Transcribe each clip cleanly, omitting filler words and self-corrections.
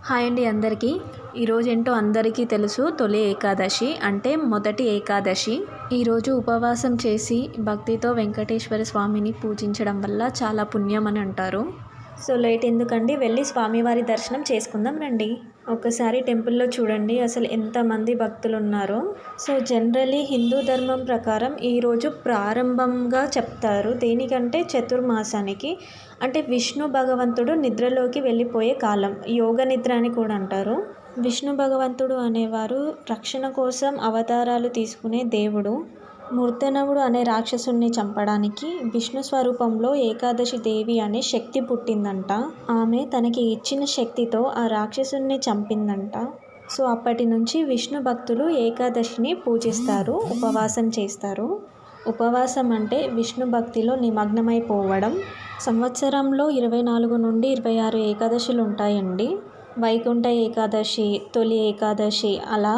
Hi అండి అందరికీ. ఈరోజు ఏంటో అందరికీ తెలుసు, తొలి ఏకాదశి అంటే మొదటి ఏకాదశి. ఈరోజు ఉపవాసం చేసి భక్తితో వెంకటేశ్వర స్వామిని పూజించడం వల్ల చాలా పుణ్యం అని అంటారు. సో లేట్ ఎందుకండి, వెళ్ళి స్వామివారి దర్శనం చేసుకుందాం రండి. ఒకసారి టెంపుల్లో చూడండి అసలు ఎంతమంది భక్తులు ఉన్నారో. సో జనరలీ హిందూ ధర్మం ప్రకారం ఈరోజు ప్రారంభంగా చెప్తారు. దేనికంటే చతుర్మాసానికి, అంటే విష్ణు భగవంతుడు నిద్రలోకి వెళ్ళిపోయే కాలం, యోగ నిద్ర అని కూడా అంటారు. విష్ణు భగవంతుడు అనేవారు రక్షణ కోసం అవతారాలు తీసుకునే దేవుడు. మూర్ధనవుడు అనే రాక్షసుని చంపడానికి విష్ణు స్వరూపంలో ఏకాదశి దేవి అనే శక్తి పుట్టిందంట. ఆమె తనకి ఇచ్చిన శక్తితో ఆ రాక్షసుని చంపిందంట. సో అప్పటి నుంచి విష్ణు భక్తులు ఏకాదశిని పూజిస్తారు, ఉపవాసం చేస్తారు. ఉపవాసం అంటే విష్ణు భక్తిలో నిమగ్నమైపోవడం. సంవత్సరంలో 24 నుండి 26 ఏకాదశులు ఉంటాయండి. వైకుంఠ ఏకాదశి, తొలి ఏకాదశి, అలా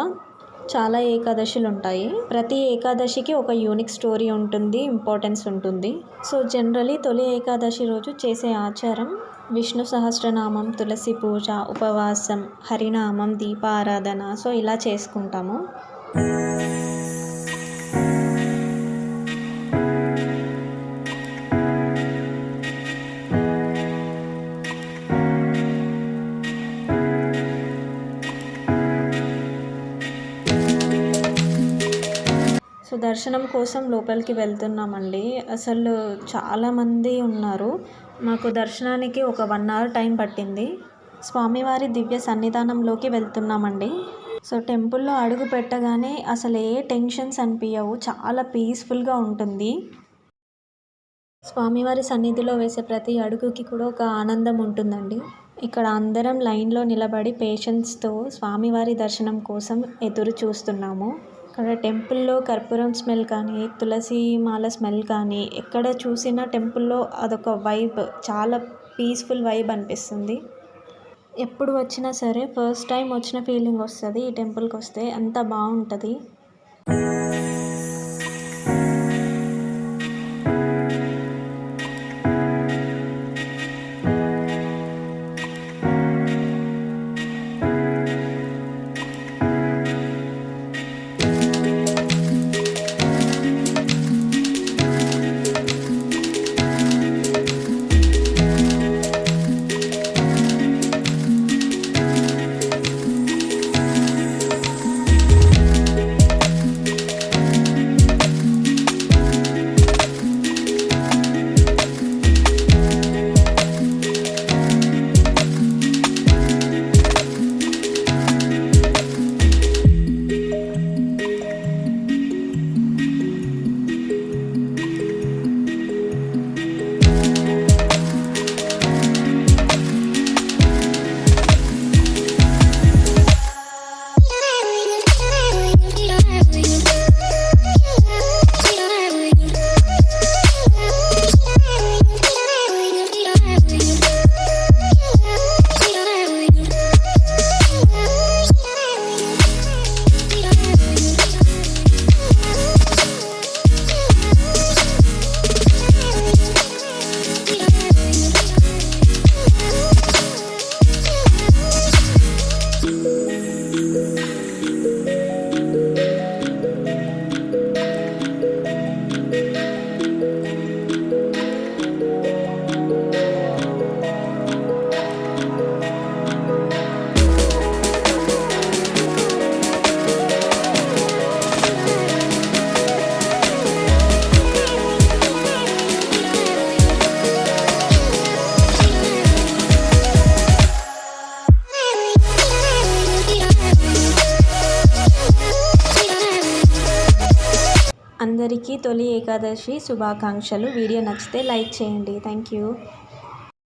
చాలా ఏకాదశులు ఉంటాయి. ప్రతి ఏకాదశికి ఒక యూనిక్ స్టోరీ ఉంటుంది, ఇంపార్టెన్స్ ఉంటుంది. సో జనరలీ తొలి ఏకాదశి రోజు చేసే ఆచారం విష్ణు సహస్రనామం, తులసి పూజ, ఉపవాసం, హరినామం, దీపారాధన. సో ఇలా చేసుకుంటాము. సో దర్శనం కోసం లోపలికి వెళ్తున్నామండి. అసలు చాలామంది ఉన్నారు. మాకు దర్శనానికి ఒక 1 అవర్ టైం పట్టింది. స్వామివారి దివ్య సన్నిధానంలోకి వెళ్తున్నామండి. సో టెంపుల్లో అడుగు పెట్టగానే అసలు ఏ టెన్షన్స్ అనిపించవు, చాలా పీస్ఫుల్గా ఉంటుంది. స్వామివారి సన్నిధిలో వేసే ప్రతి అడుగుకి కూడా ఒక ఆనందం ఉంటుందండి. ఇక్కడ అందరం లైన్లో నిలబడి పేషెన్స్తో స్వామివారి దర్శనం కోసం ఎదురు చూస్తున్నాము. ఇక్కడ టెంపుల్లో కర్పూరం స్మెల్ కానీ, తులసి మాల స్మెల్ కానీ, ఎక్కడ చూసినా టెంపుల్లో అదొక వైబ్, చాలా పీస్ఫుల్ వైబ్ అనిపిస్తుంది. ఎప్పుడు వచ్చినా సరే ఫస్ట్ టైం వచ్చిన ఫీలింగ్ వస్తుంది ఈ టెంపుల్కి వస్తే, అంత బాగుంటుంది. అందరికీ తొలి ఏకాదశి శుభాకాంక్షలు. వీడియో నచ్చితే లైక్ చేయండి. Thank you.